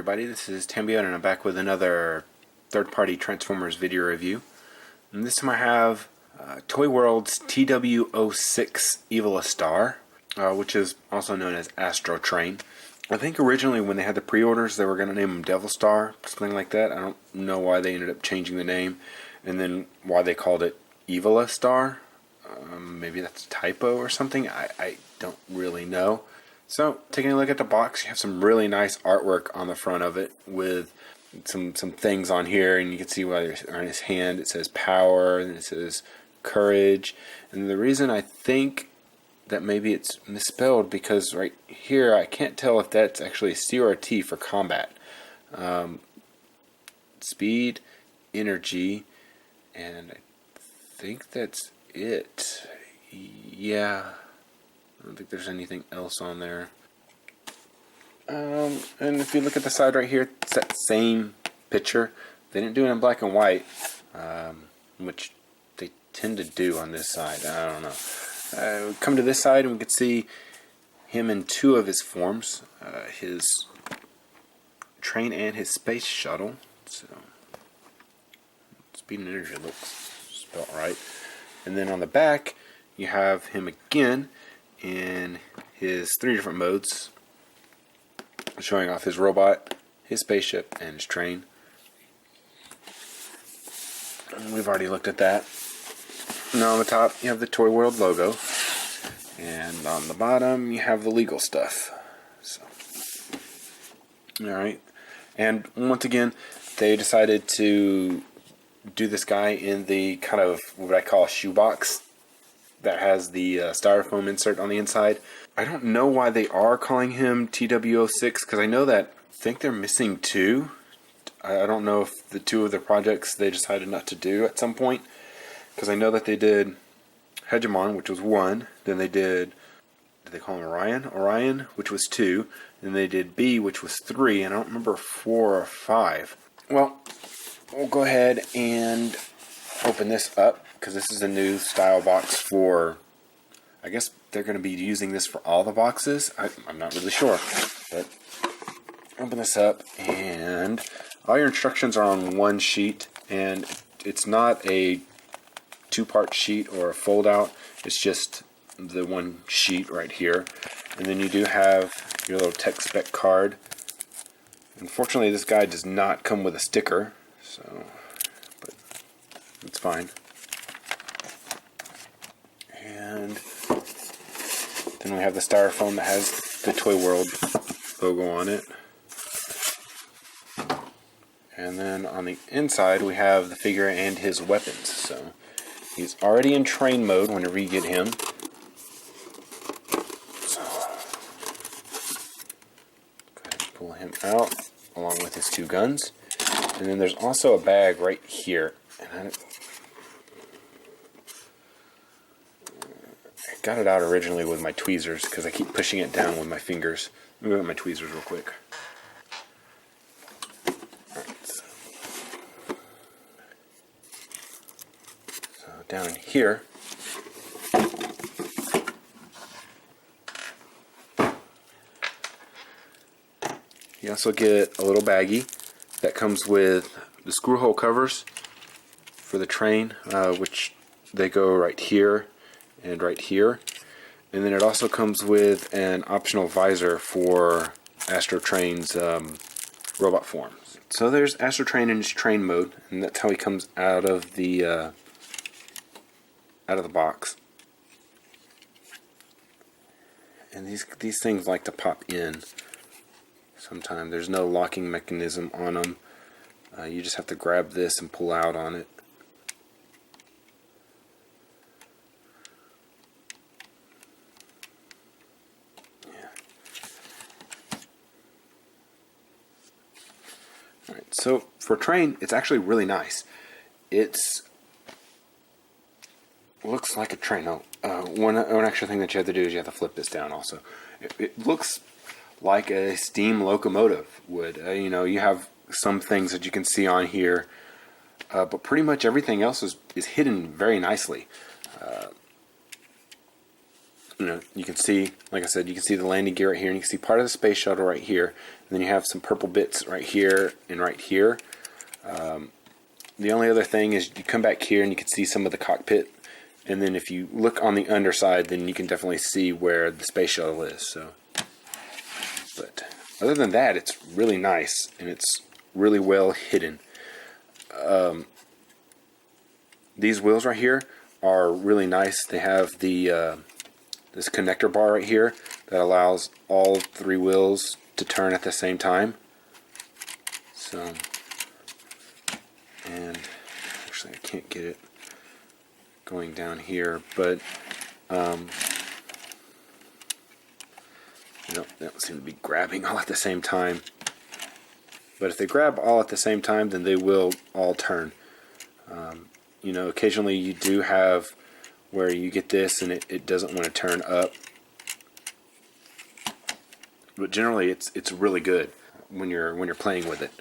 everybody, this is TW, and I'm back with another third-party Transformers video review. And this time I have ToyWorld's TW-06 Evila Star, which is also known as Astrotrain. I think originally when they had the pre-orders they were going to name him Devil Star, something like that. I don't know why they ended up changing the name, and then why they called it Evila Star. Maybe that's a typo or something, I don't really know. So, taking a look at the box, you have some really nice artwork on the front of it with some things on here, and you can see on his hand it says power, and it says courage. And the reason I think that maybe it's misspelled, because right here I can't tell if that's actually C or a T for combat. Speed, energy, and I think that's it. Yeah. I don't think there's anything else on there. And if you look at the side right here, it's that same picture. They didn't do it in black and white, which they tend to do on this side. I don't know. We come to this side and we can see him in two of his forms. His train and his space shuttle. So, speed and energy looks spelled right. And then on the back, you have him again in his three different modes, showing off his robot, his spaceship, and his train. And we've already looked at that. Now on the top you have the ToyWorld logo, and on the bottom you have the legal stuff. So, alright, and once again they decided to do this guy in the kind of what I call a shoebox that has the styrofoam insert on the inside. I don't know why they are calling him TW-06, because I know that I think they're missing two. I don't know if the two of the projects they decided not to do at some point, because I know that they did Hegemon, which was one, then they did they call him Orion, which was two, then they did B, which was three, and I don't remember 4 or 5. Well, we'll go ahead and open this up, because this is a new style box for, I guess they're going to be using this for all the boxes. I'm not really sure, but open this up, and all your instructions are on one sheet, and it's not a two-part sheet or a fold-out. It's just the one sheet right here, and then you do have your little tech spec card. Unfortunately, this guy does not come with a sticker, so but it's fine. And then we have the styrofoam that has the ToyWorld logo on it. And then on the inside we have the figure and his weapons. So he's already in train mode whenever you get him. So go ahead and pull him out along with his two guns. And then there's also a bag right here. And I got it out originally with my tweezers because I keep pushing it down with my fingers. Let me get my tweezers real quick. Alright, so down here you also get a little baggie that comes with the screw hole covers for the train, which they go right here and right here, and then it also comes with an optional visor for Astrotrain's robot form. So there's Astrotrain in his train mode, and that's how he comes out of the box. And these things like to pop in. Sometimes there's no locking mechanism on them. You just have to grab this and pull out on it. Alright, so for train, it's actually really nice. It's looks like a train. No, one extra thing that you have to do is you have to flip this down also. It looks like a steam locomotive would. You know, you have some things that you can see on here, but pretty much everything else is hidden very nicely. You can see, like I said, you can see the landing gear right here, and you can see part of the space shuttle right here, and then you have some purple bits right here and right here. The only other thing is you come back here and you can see some of the cockpit, and then if you look on the underside, then you can definitely see where the space shuttle is. So, but other than that, it's really nice and it's really well hidden. These wheels right here are really nice. They have the this connector bar right here that allows all 3 wheels to turn at the same time. So, and actually I can't get it going down here, but they don't seem to be grabbing all at the same time. But if they grab all at the same time, then they will all turn. Occasionally you do have where you get this and it doesn't want to turn up. But generally it's really good when you're playing with it.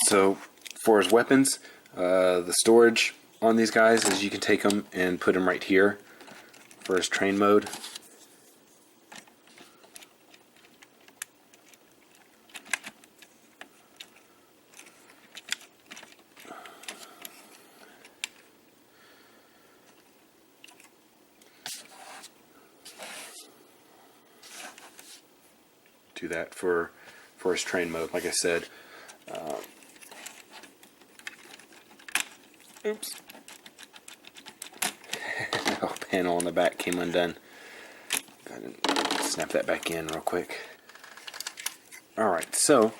So for his weapons, the storage on these guys is you can take them and put them right here for his train mode. Do that for his train mode, like I said. Oops. Oh, panel on the back came undone. Go ahead and snap that back in real quick. Alright, so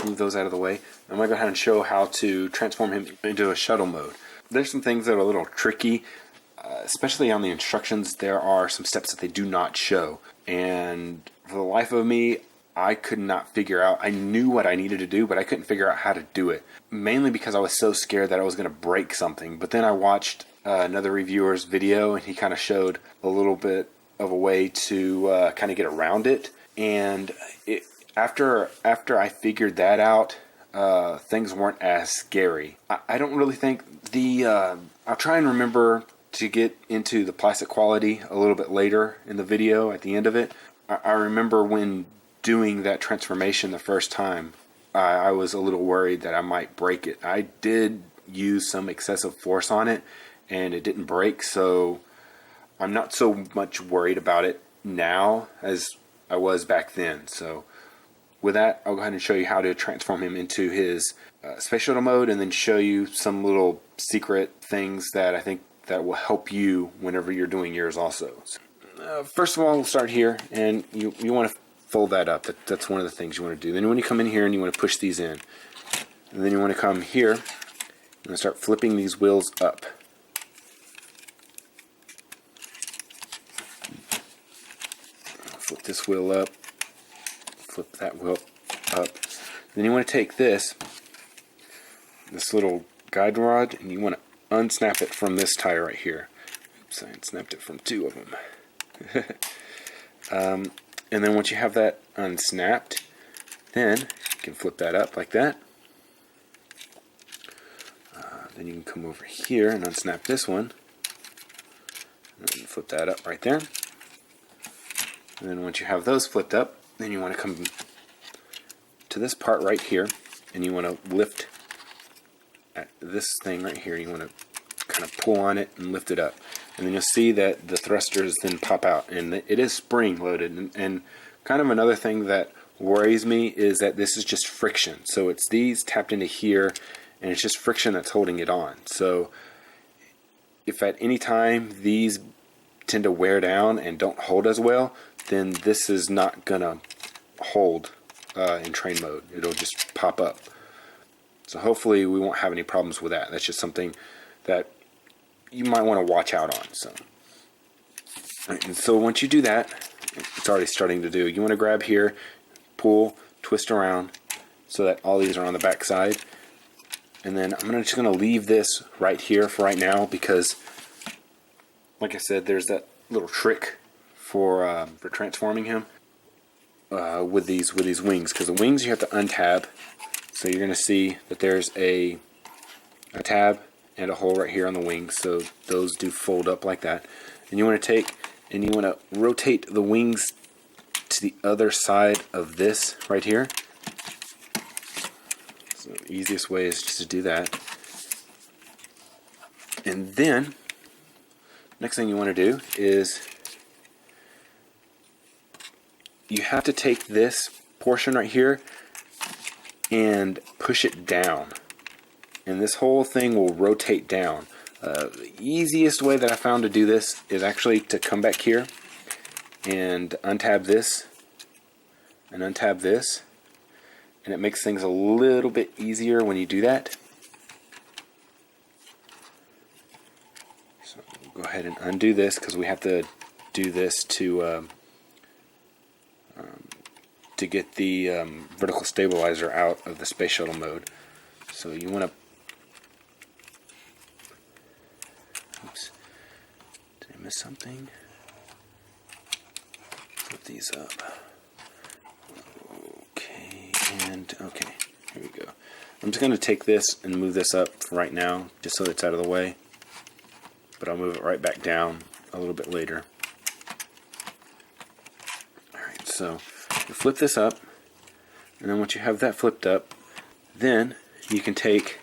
move those out of the way. I'm going to go ahead and show how to transform him into a shuttle mode. There's some things that are a little tricky. Especially on the instructions, there are some steps that they do not show. And for the life of me, I could not figure out. I knew what I needed to do, but I couldn't figure out how to do it. Mainly because I was so scared that I was going to break something. But then I watched another reviewer's video, and he kind of showed a little bit of a way to kind of get around it. And after I figured that out, things weren't as scary. I don't really think I'll try and remember to get into the plastic quality a little bit later in the video at the end of it. I remember when doing that transformation the first time, I was a little worried that I might break it. I did use some excessive force on it and it didn't break, so I'm not so much worried about it now as I was back then. So with that, I'll go ahead and show you how to transform him into his space shuttle mode, and then show you some little secret things that I think that will help you whenever you're doing yours also. So, first of all, we'll start here, and you want to fold that up. That's one of the things you want to do. Then when you come in here and you want to push these in, and then you want to come here and start flipping these wheels up. Flip this wheel up, flip that wheel up. Then you want to take this little guide rod, and you want to unsnap it from this tie right here. Oops, I unsnapped it from 2 of them. And then once you have that unsnapped, then you can flip that up like that. Then you can come over here and unsnap this one, and flip that up right there. And then once you have those flipped up, then you want to come to this part right here, and you want to lift at this thing right here. You want to kind of pull on it and lift it up, and then you'll see that the thrusters then pop out, and it is spring loaded. And kind of another thing that worries me is that this is just friction. So it's these tapped into here, and it's just friction that's holding it on. So if at any time these tend to wear down and don't hold as well, then this is not gonna hold in train mode. It'll just pop up. So hopefully we won't have any problems with that. That's just something that you might want to watch out on. So, right, and so once you do that, it's already starting to do. You want to grab here, pull, twist around, so that all these are on the back side. And then I'm just going to leave this right here for right now, because, like I said, there's that little trick for transforming him with these wings. Because the wings you have to untab. So you're going to see that there's a tab, and a hole right here on the wings, so those do fold up like that. And you want to take and you want to rotate the wings to the other side of this right here. So the easiest way is just to do that. And then next thing you want to do is you have to take this portion right here and push it down, and this whole thing will rotate down. The easiest way that I found to do this is actually to come back here and untab this and untab this, and it makes things a little bit easier when you do that. So we'll go ahead and undo this because we have to do this to get the vertical stabilizer out of the space shuttle mode. So you want to, oops, did I miss something? Flip these up. Okay, and okay, here we go. I'm just going to take this and move this up right now, just so it's out of the way. But I'll move it right back down a little bit later. Alright, so you flip this up, and then once you have that flipped up, then you can take,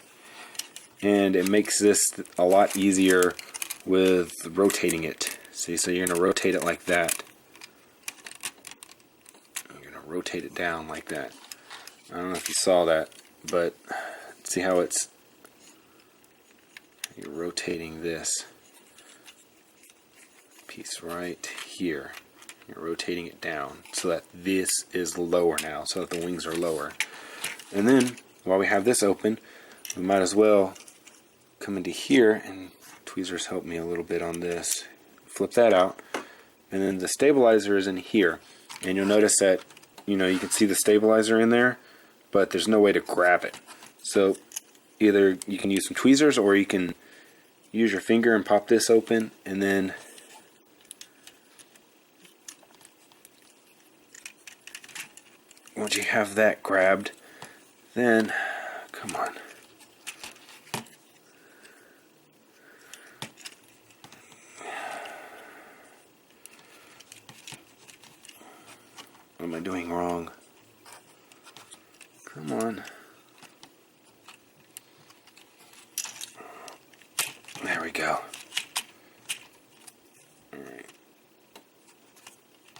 and it makes this a lot easier with rotating it. See, so you're going to rotate it like that. You're going to rotate it down like that. I don't know if you saw that, but see how it's, you're rotating this piece right here. You're rotating it down so that this is lower now, so that the wings are lower. And then while we have this open, we might as well come into here, and tweezers help me a little bit on this. Flip that out, and then the stabilizer is in here. And you'll notice that, you know, you can see the stabilizer in there, but there's no way to grab it. So either you can use some tweezers, or you can use your finger and pop this open, and then once you have that grabbed, then, come on. What am I doing wrong? Come on. There we go. Alright.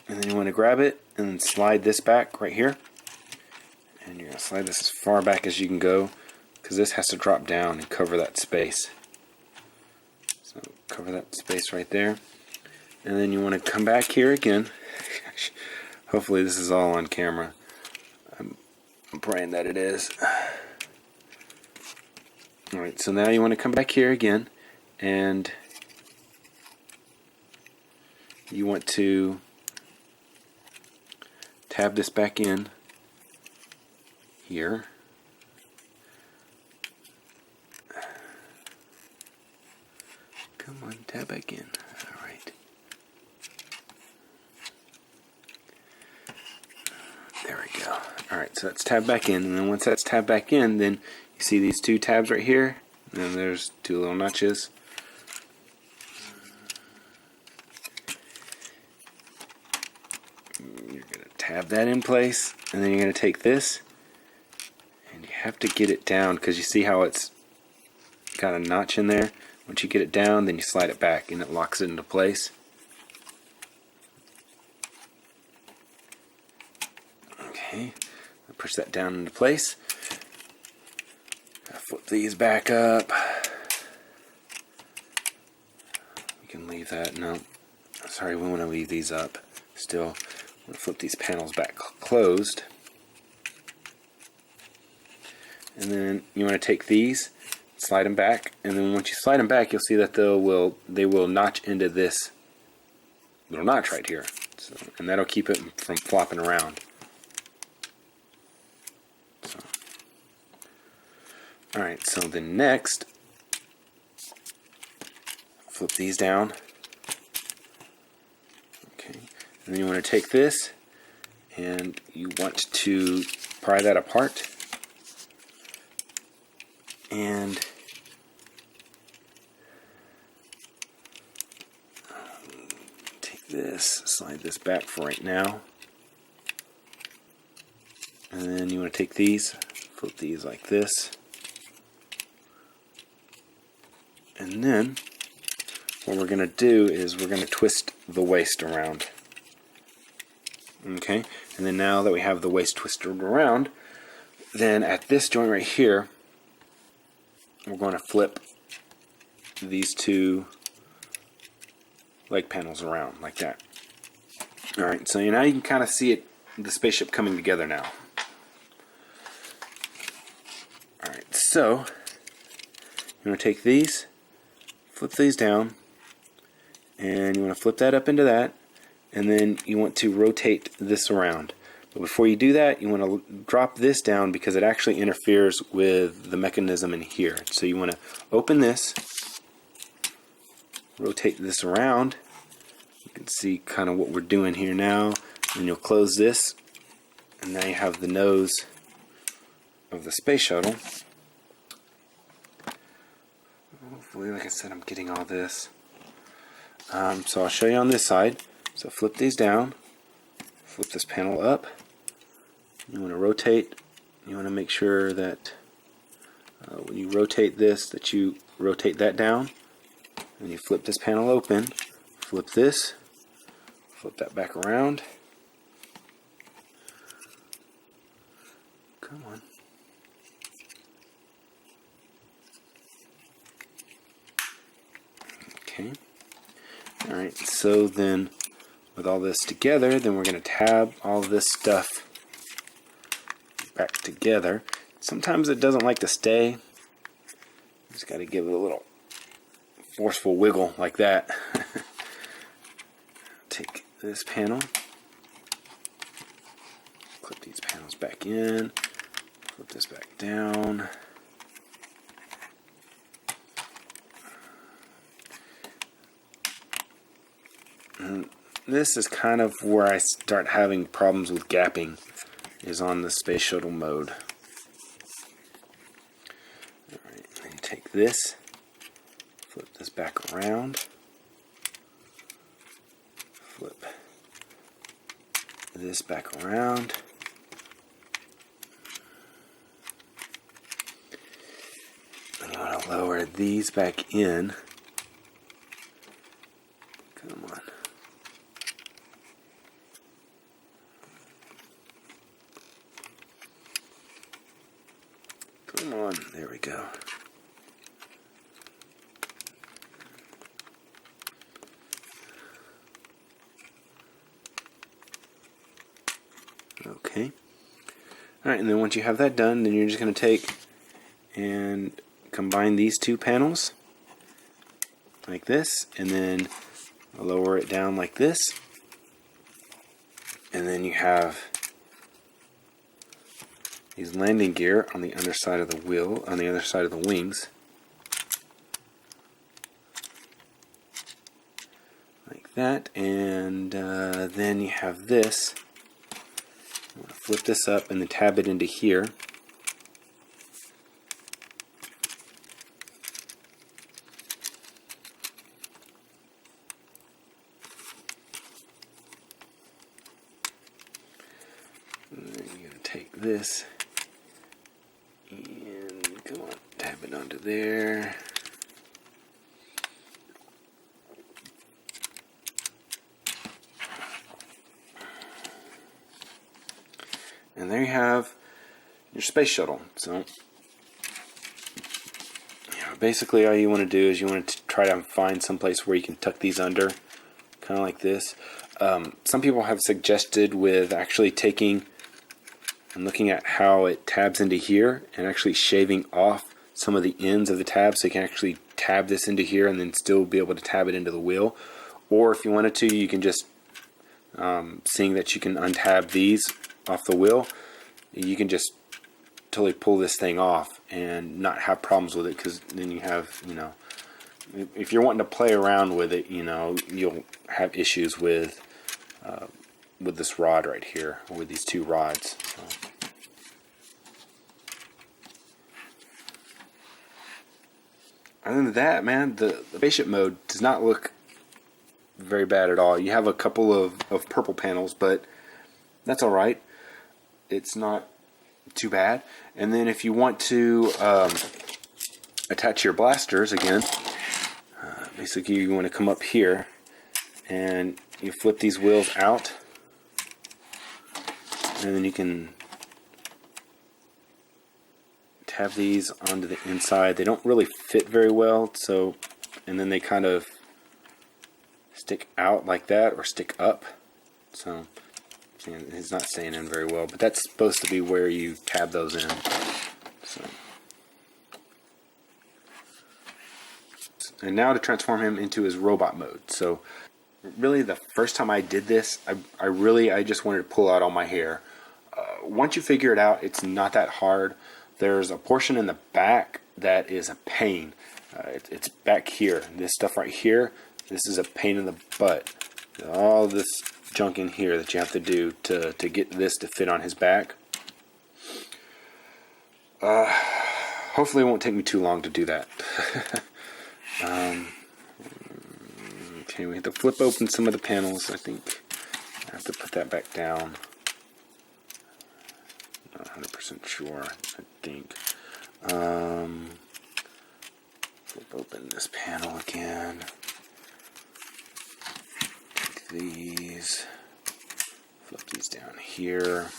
And then you want to grab it and then slide this back right here. And you're going to slide this as far back as you can go, because this has to drop down and cover that space. So cover that space right there. And then you want to come back here again. Hopefully this is all on camera. I'm praying that it is. Alright, so now you want to come back here again, and you want to tab this back in here. Come on, tab back in. Alright. There we go. Alright, so that's tabbed back in, and then once that's tabbed back in, then you see these two tabs right here, and then there's two little notches. You're going to tab that in place, and then you're going to take this, and you have to get it down, because you see how it's got a notch in there. Once you get it down, then you slide it back, and it locks it into place. Okay, I'll push that down into place. I'll flip these back up. We can leave that. No, sorry, we want to leave these up. Still, I'm going to flip these panels back closed. And then you want to take these, slide them back, and then once you slide them back, you'll see that they will notch into this little notch right here. So, and that'll keep it from flopping around. So, alright, so then next, flip these down. Okay, and then you want to take this, and you want to pry that apart. And this, slide this back for right now. And then you want to take these, flip these like this. And then what we're going to do is we're going to twist the waist around. Okay, and then now that we have the waist twisted around, then at this joint right here, we're going to flip these two leg panels around like that. Alright, so now you can kind of see it, the spaceship coming together now. Alright, so you want to take these, flip these down, and you want to flip that up into that, and then you want to rotate this around. But before you do that, you want to drop this down because it actually interferes with the mechanism in here. So you want to open this, rotate this around. You can see kind of what we're doing here now. And you'll close this, and now you have the nose of the space shuttle. Hopefully, like I said, I'm getting all this. So I'll show you on this side. So flip these down, flip this panel up. You want to rotate. You want to make sure that when you rotate this, that you rotate that down. And you flip this panel open, flip this, flip that back around. Come on. Okay. Alright, so then with all this together, then we're going to tab all this stuff back together. Sometimes it doesn't like to stay. Just got to give it a little forceful wiggle like that. Take this panel, clip these panels back in, flip this back down. And this is kind of where I start having problems with gapping, is on the space shuttle mode. Alright, then you take this, flip this back around, flip this back around, and you want to lower these back in. Come on. Come on, there we go. Okay. Alright, and then once you have that done, then you're just going to take and combine these two panels like this, and then lower it down like this, and then you have these landing gear on the underside of the wheel, on the other side of the wings, like that. And then you have this. I'm going to flip this up and then tab it into here. And then you're going to take this and come on, tab it onto there. And there you have your space shuttle. So, basically all you want to do is you want to try to find some place where you can tuck these under, kind of like this. Some people have suggested with actually taking and looking at how it tabs into here and actually shaving off some of the ends of the tab so you can actually tab this into here and then still be able to tab it into the wheel. Or if you wanted to, you can just, seeing that you can untab these off the wheel, you can just totally pull this thing off and not have problems with it, because then you have, if you're wanting to play around with it, you'll have issues with this rod right here, or with these two rods. So. Other than that, man, the spaceship mode does not look very bad at all. You have a couple of purple panels, but that's alright. It's not too bad. And then if you want to attach your blasters again, basically you want to come up here and you flip these wheels out, and then you can tab these onto the inside. They don't really fit very well, so, and then they kind of stick out like that or stick up, so it's not staying in very well, but that's supposed to be where you tab those in. So. And now to transform him into his robot mode. So really the first time I did this, I just wanted to pull out all my hair. Once you figure it out, it's not that hard. There's a portion in the back that is a pain. It's back here. This stuff right here, this is a pain in the butt. All this junk in here that you have to do to get this to fit on his back. Hopefully it won't take me too long to do that. Okay, we have to flip open some of the panels. I think I have to put that back down. Not 100% sure, I think. Flip open this panel again. Take these. Flip these down here.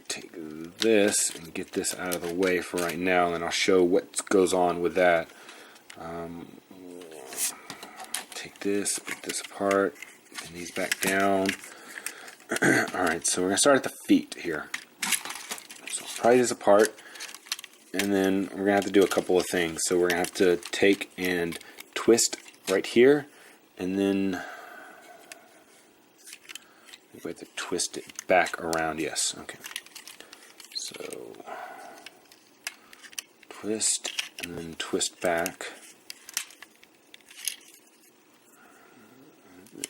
Take this and get this out of the way for right now, and I'll show what goes on with that. Take this, put this apart, and these back down. Alright, so we're going to start at the feet here. So pry these apart, and then we're going to have to do a couple of things. So we're going to have to take and twist right here, and then we have to twist it back around. Yes, okay. So twist, and then twist back.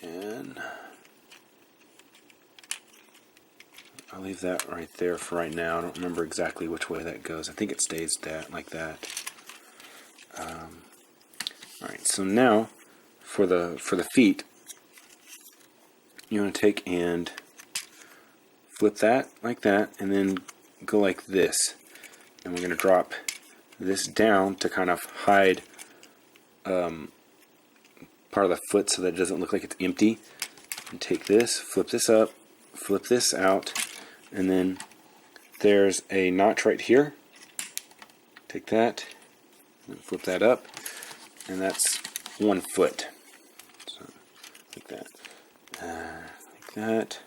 And I'll leave that right there for right now. I don't remember exactly which way that goes. I think it stays like that. Alright, so now for the feet, you want to take and flip that like that, and then go like this. And we're going to drop this down to kind of hide part of the foot so that it doesn't look like it's empty. And take this, flip this up, flip this out, and then there's a notch right here. Take that, and flip that up, and that's 1 foot. So, like that. Like that.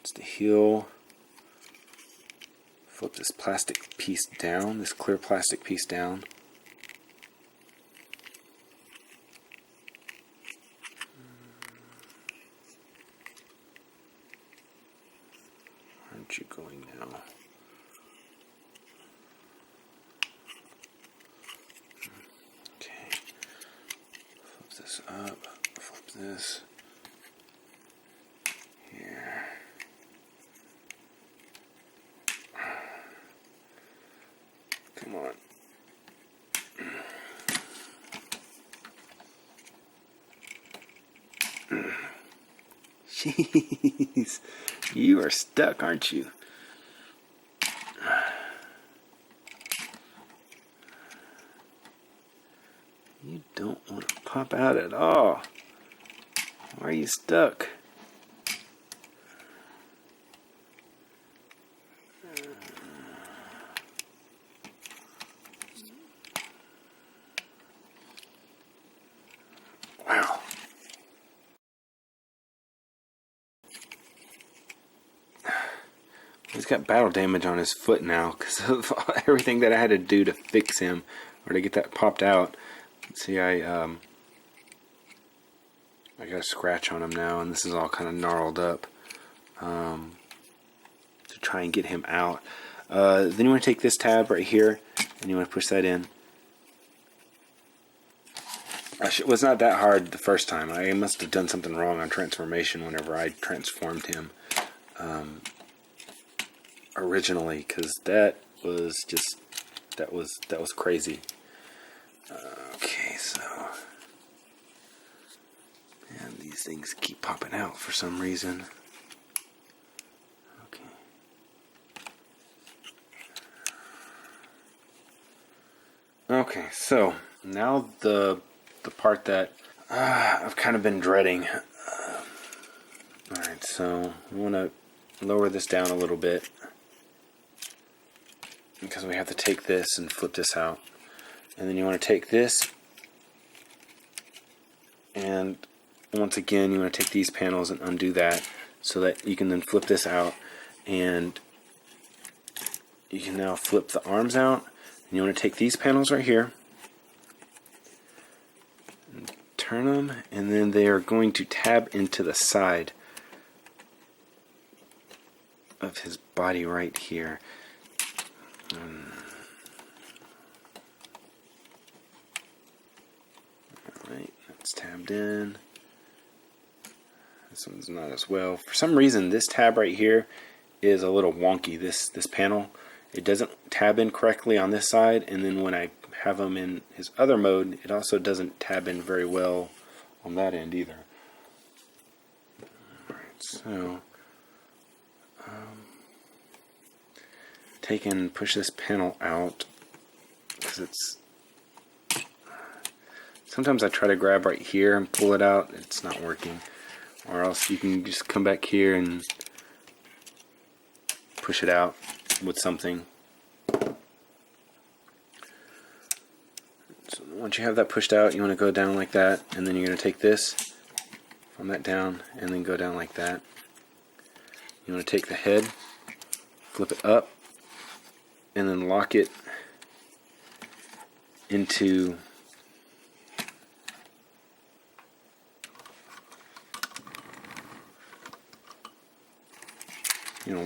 It's the heel. Flip this plastic piece down, this clear plastic piece down. Aren't you going now? Okay. Flip this up, flip this. Here. Come on. Jeez, you are stuck, aren't you? You don't want to pop out at all. Why are you stuck? Wow. He's got battle damage on his foot now because of everything that I had to do to fix him or to get that popped out. See, I got a scratch on him now, and this is all kind of gnarled up to try and get him out. Then you want to take this tab right here, and you want to push that in. It was not that hard the first time. I must have done something wrong on transformation whenever I transformed him originally, because that was crazy. Okay, so, and these things keep popping out for some reason. Okay. Okay, so now the part that I've kind of been dreading. Alright, so we want to lower this down a little bit because we have to take this and flip this out. And then you want to take this, and once again you want to take these panels and undo that so that you can then flip this out, and you can now flip the arms out. And you want to take these panels right here, and turn them, and then they are going to tab into the side of his body right here. Alright, that's tabbed in. This one's not as well. For some reason, this tab right here is a little wonky. This panel, it doesn't tab in correctly on this side, and then when I have him in his other mode, it also doesn't tab in very well on that end either. Alright, so take and push this panel out, because it's, sometimes I try to grab right here and pull it out, it's not working. Or else you can just come back here and push it out with something. So once you have that pushed out, you want to go down like that, and then you're going to take this from that down and then go down like that. You want to take the head, flip it up, and then lock it into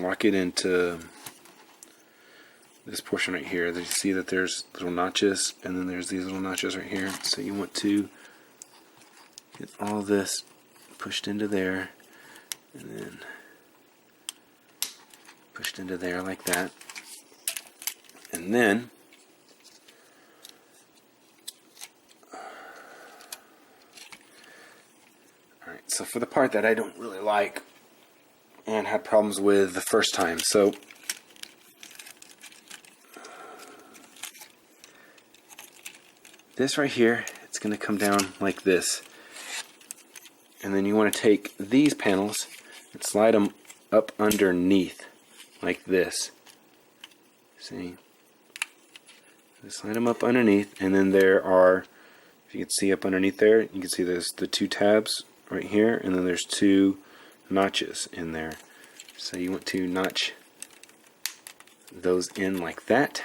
lock it into this portion right here. You see that there's little notches, and then there's these little notches right here. So you want to get all this pushed into there, and then pushed into there like that. And then alright, so for the part that I don't really like and had problems with the first time, so this right here, it's going to come down like this, and then you want to take these panels and slide them up underneath like this. See? Slide them up underneath, and then there are, if you can see up underneath there, you can see there's the two tabs right here, and then there's two notches in there. So you want to notch those in like that.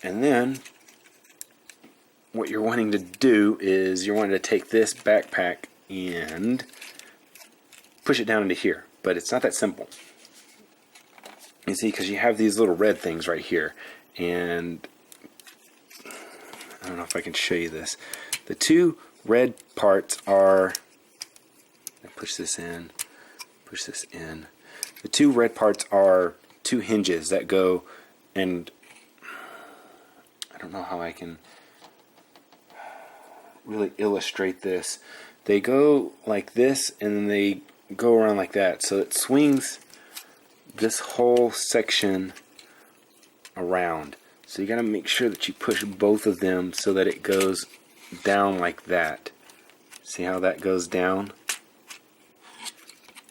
And then what you're wanting to do is you're wanting to take this backpack and push it down into here. But it's not that simple. You see, because you have these little red things right here. And I don't know if I can show you this. The two red parts are, push this in, push this in. The two red parts are two hinges that go, and I don't know how I can really illustrate this. They go like this, and then they go around like that. So it swings this whole section around. So you got to make sure that you push both of them so that it goes down like that. See how that goes down?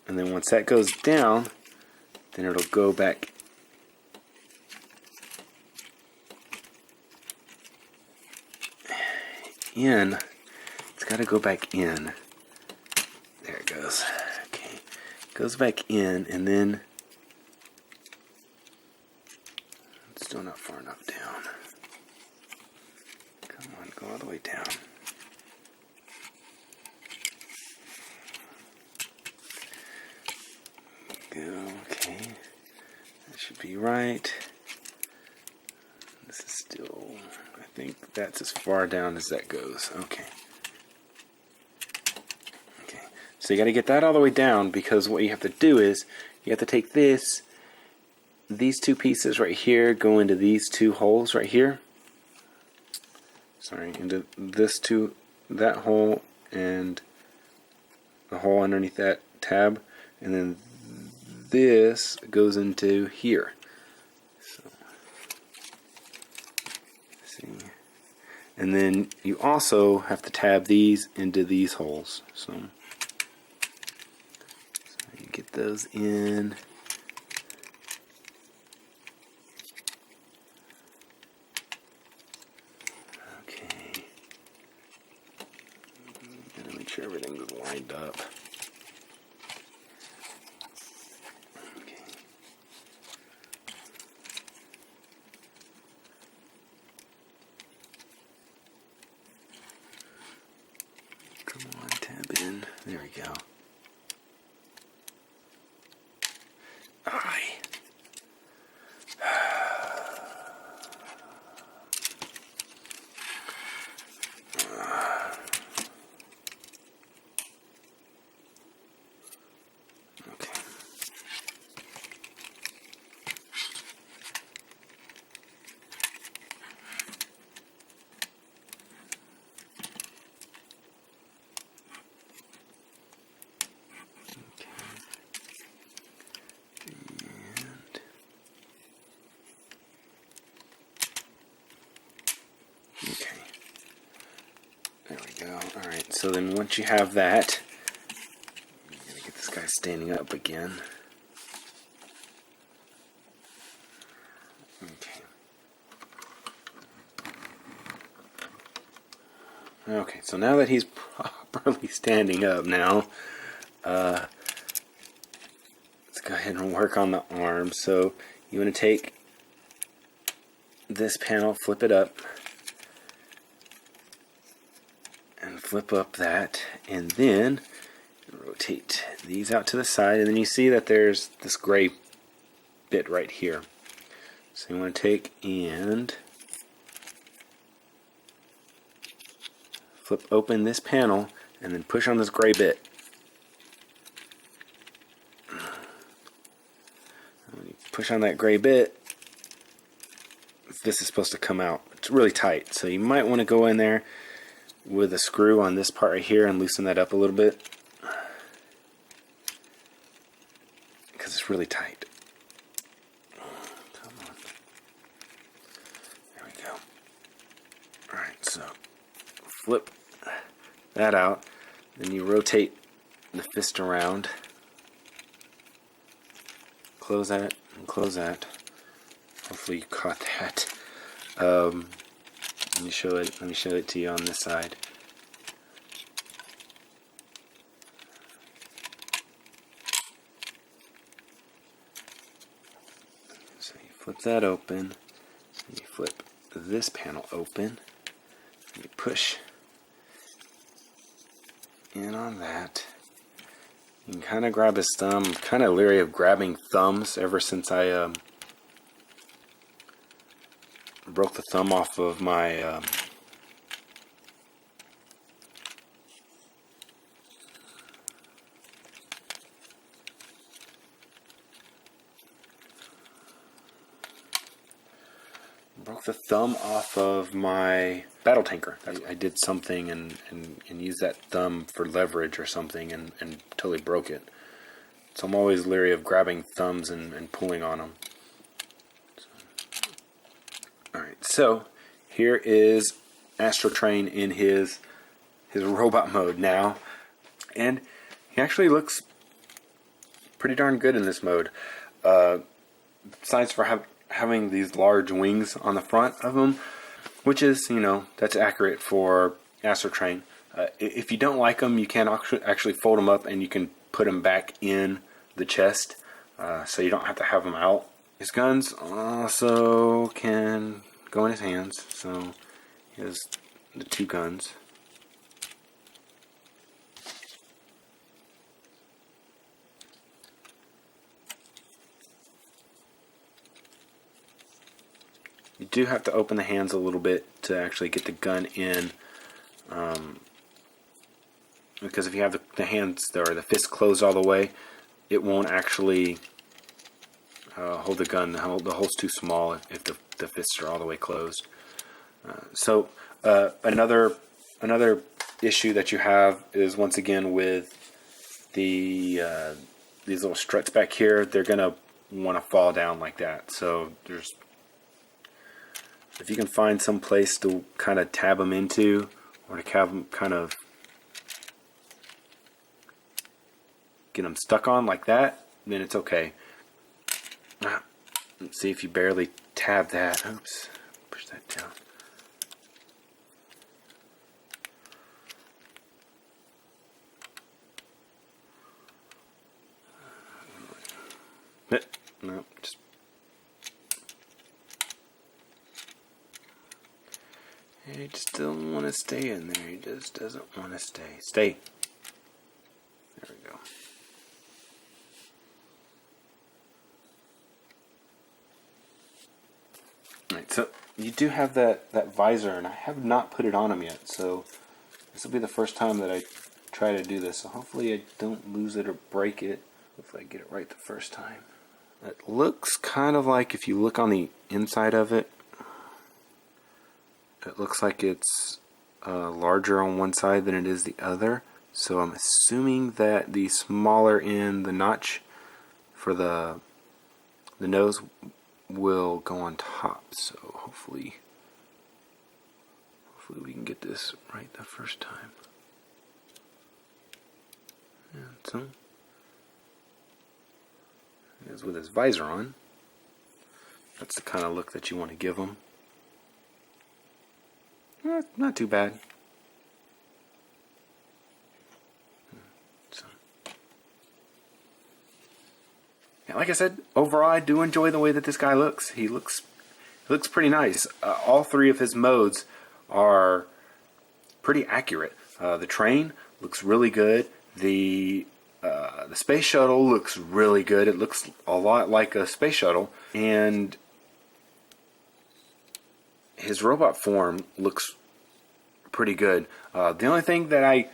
And then once that goes down, then it'll go back in. It's got to go back in. There it goes. Okay. It goes back in, and then it's still not far enough down. Come on, go all the way down. Okay, that should be right. This is still, I think that's as far down as that goes. Okay. Okay, so you got to get that all the way down, because what you have to do is you have to take this, these two pieces right here go into these two holes right here. into this to that hole and the hole underneath that tab, and then this goes into here. So, see, and then you also have to tab these into these holes. So you get those in. Okay, gotta make sure everything's lined up. Come on, tab it in. There we go. Aye. Okay. Okay. There we go. Alright, so then once you have that, I'm going to get this guy standing up again. Okay. Okay, so now that he's properly standing up now, let's go ahead and work on the arm. So you want to take this panel, flip it up, and flip up that, and then rotate these out to the side, and then you see that there's this gray bit right here. So you want to take and flip open this panel and then push on this gray bit. When you push on that gray bit, this is supposed to come out. It's really tight, so you might want to go in there with a screw on this part right here and loosen that up a little bit, because it's really tight. Come on. There we go. Alright, so flip that out, then you rotate the fist around, close that and close that. Hopefully you caught that. Let me show it to you on this side. So you flip that open, and you flip this panel open, and you push in on that. You can kind of grab his thumb. I'm kind of leery of grabbing thumbs ever since I broke the thumb off of my battle tanker. I did something and used that thumb for leverage or something and totally broke it. So I'm always leery of grabbing thumbs and pulling on them. Alright, so here is Astrotrain in his robot mode now. And he actually looks pretty darn good in this mode. Besides for having these large wings on the front of him, which is, that's accurate for Astrotrain. If you don't like them, you can actually fold them up and you can put them back in the chest, so you don't have to have them out. His guns also can go in his hands, so he has the two guns. You do have to open the hands a little bit to actually get the gun in, because if you have the hands or the fist closed all the way, it won't actually hold the gun. The hole's too small if the fists are all the way closed. So Another issue that you have is, once again, with the these little struts back here. They're gonna want to fall down like that. So if you can find some place to kind of tab them into, or to have them kind of get them stuck on like that, then it's okay. Let's see if you barely tab that. Oops, push that down. No, just he just doesn't want to stay in there. He just doesn't want to stay. Stay. There we go. Alright, so you do have that visor, and I have not put it on him yet, so this will be the first time that I try to do this. So hopefully I don't lose it or break it. Hopefully I get it right the first time. It looks kind of like, if you look on the inside of it, it looks like it's larger on one side than it is the other. So I'm assuming that the smaller end, the notch for the nose, will go on top. So hopefully we can get this right the first time. And so is with his visor on. That's the kind of look that you want to give him. Not too bad. So, yeah, like I said, overall I do enjoy the way that this guy looks. He looks pretty nice. All three of his modes are pretty accurate. The train looks really good. The space shuttle looks really good. It looks a lot like a space shuttle, and his robot form looks pretty good. The only thing that I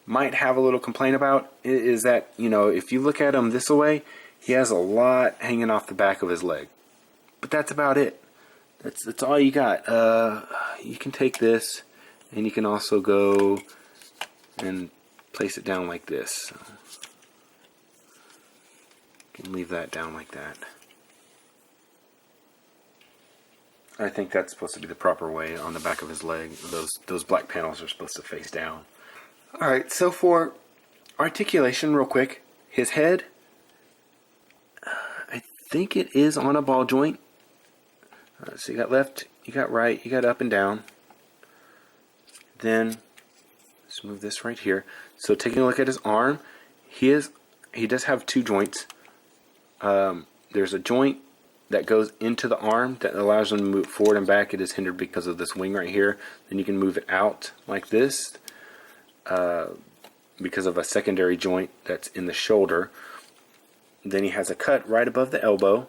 might have a little complaint about is that, if you look at him this way, he has a lot hanging off the back of his leg. But that's about it. That's all you got. You can take this, and you can also go and place it down like this. So you can leave that down like that. I think that's supposed to be the proper way on the back of his leg. Those black panels are supposed to face down. Alright, so for articulation, real quick, his head, I think it is on a ball joint. So you got left, you got right, you got up and down. Then let's move this right here. So taking a look at his arm, he does have two joints. There's a joint that goes into the arm that allows him to move forward and back. It is hindered because of this wing right here. Then you can move it out like this because of a secondary joint that's in the shoulder. Then he has a cut right above the elbow.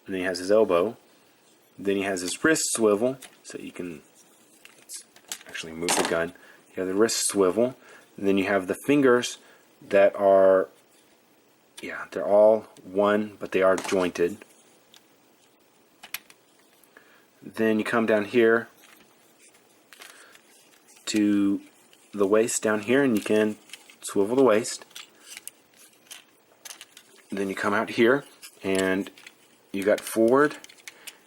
And then he has his elbow. Then he has his wrist swivel, so you can actually move the gun. You have the wrist swivel. And then you have the fingers that are, they're all one, but they are jointed. Then you come down here to the waist down here, and you can swivel the waist. Then you come out here, and you got forward,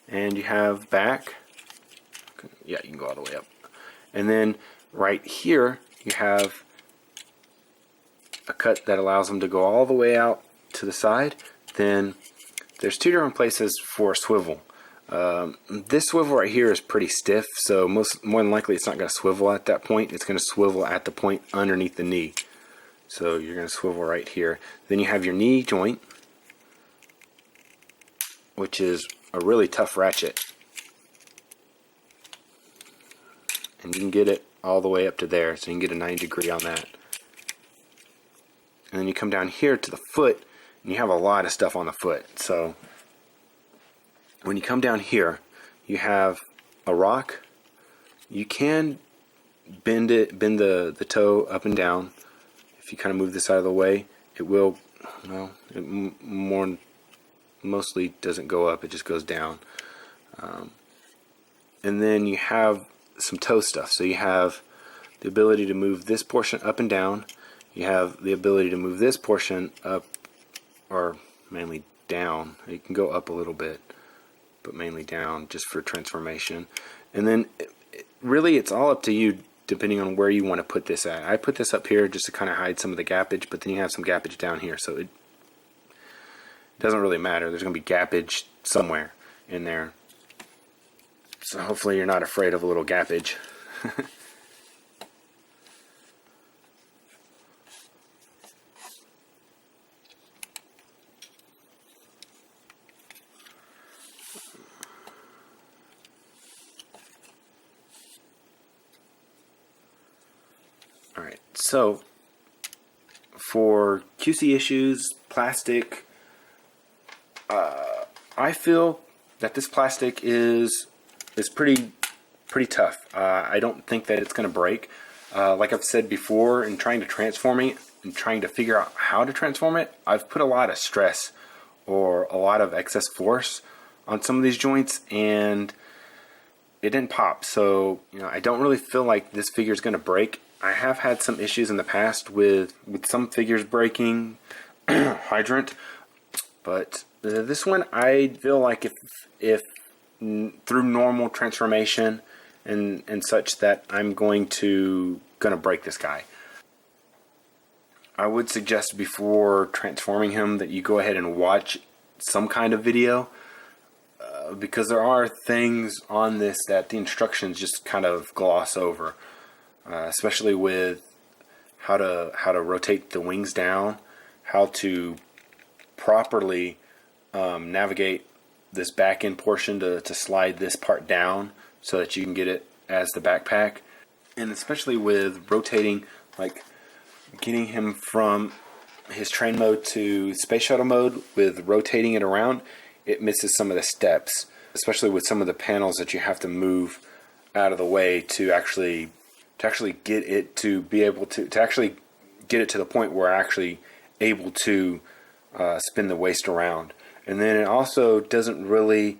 and you have back. Yeah, you can go all the way up. And then right here, you have a cut that allows them to go all the way out to the side. Then there's two different places for swivel. This swivel right here is pretty stiff, so more than likely it's not going to swivel at that point. It's going to swivel at the point underneath the knee. So you're going to swivel right here. Then you have your knee joint, which is a really tough ratchet. And you can get it all the way up to there, so you can get a 90-degree on that. And then you come down here to the foot, and you have a lot of stuff on the foot. So when you come down here, you have a rock. You can bend the toe up and down. If you kind of move this out of the way, it will, well, it mostly doesn't go up, it just goes down. And then you have some toe stuff. So you have the ability to move this portion up and down. You have the ability to move this portion up, or mainly down. You can go up a little bit, but mainly down just for transformation. And then really it's all up to you depending on where you want to put this at. I put this up here just to kind of hide some of the gappage, but then you have some gappage down here, so it doesn't really matter. There's going to be gappage somewhere in there. So hopefully you're not afraid of a little gappage. Alright, so for QC issues, plastic, I feel that this plastic is pretty tough. I don't think that it's going to break. Like I've said before, in trying to transform it and trying to figure out how to transform it, I've put a lot of stress or a lot of excess force on some of these joints, and it didn't pop. So I don't really feel like this figure is going to break. I have had some issues in the past with some figures breaking hydrant, but this one I feel like if through normal transformation and such that I'm gonna break this guy. I would suggest before transforming him that you go ahead and watch some kind of video, because there are things on this that the instructions just kind of gloss over, especially with how to rotate the wings down, how to properly navigate this back end portion to slide this part down so that you can get it as the backpack, and especially with rotating, like getting him from his train mode to space shuttle mode, with rotating it around, it misses some of the steps, especially with some of the panels that you have to move out of the way to actually get it to be able to actually get it to the point where actually able to spin the waist around. And then it also doesn't really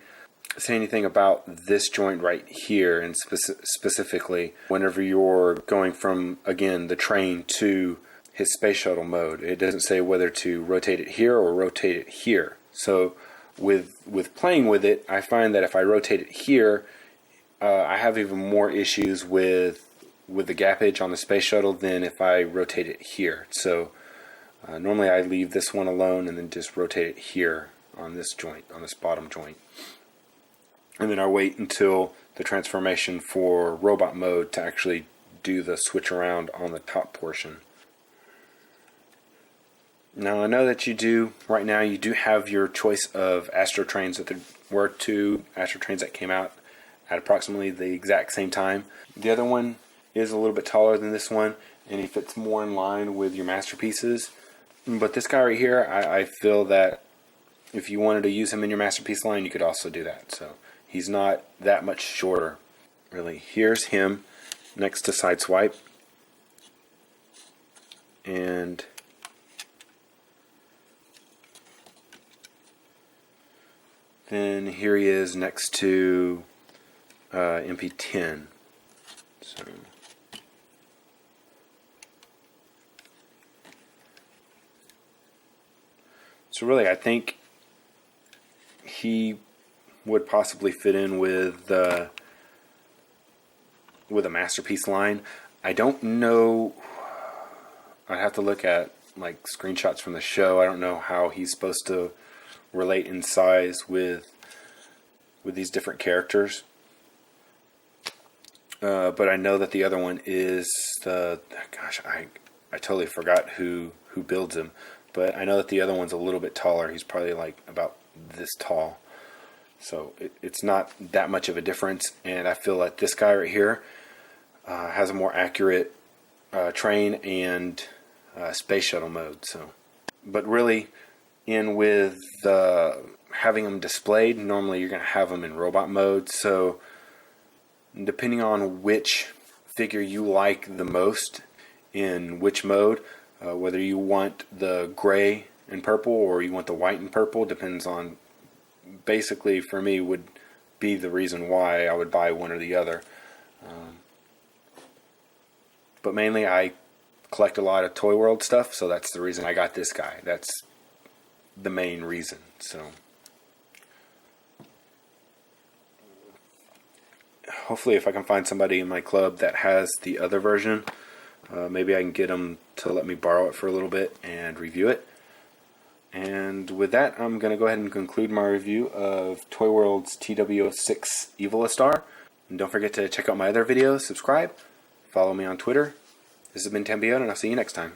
say anything about this joint right here, and specifically whenever you're going from, again, the train to his space shuttle mode. It doesn't say whether to rotate it here or rotate it here. So with playing with it, I find that if I rotate it here, I have even more issues with the gappage on the space shuttle than if I rotate it here. So normally I leave this one alone and then just rotate it here on this joint, on this bottom joint. And then I wait until the transformation for robot mode to actually do the switch around on the top portion. Now I know that right now you do have your choice of Astrotrains, that there were 2 Astrotrains that came out at approximately the exact same time. The other one is a little bit taller than this one, and he fits more in line with your masterpieces. But this guy right here, I feel that if you wanted to use him in your masterpiece line, you could also do that. So he's not that much shorter, really. Here's him next to Sideswipe, and then here he is next to MP10. So really, I think he would possibly fit in with a masterpiece line. I don't know. I'd have to look at like screenshots from the show. I don't know how he's supposed to relate in size with these different characters. But I know that the other one is I totally forgot who builds him. But I know that the other one's a little bit taller. He's probably like about this tall. So it's not that much of a difference. And I feel like this guy right here has a more accurate train and space shuttle mode. So, but really, with having them displayed, normally you're going to have them in robot mode. So depending on which figure you like the most in which mode, whether you want the gray and purple or you want the white and purple, depends on, basically for me, would be the reason why I would buy one or the other. But mainly I collect a lot of ToyWorld stuff, so that's the reason I got this guy. That's the main reason. So hopefully if I can find somebody in my club that has the other version, maybe I can get them to let me borrow it for a little bit and review it. And with that, I'm going to go ahead and conclude my review of ToyWorld's TW-06 Evila Star. And don't forget to check out my other videos, subscribe, follow me on Twitter. This has been Tambio, and I'll see you next time.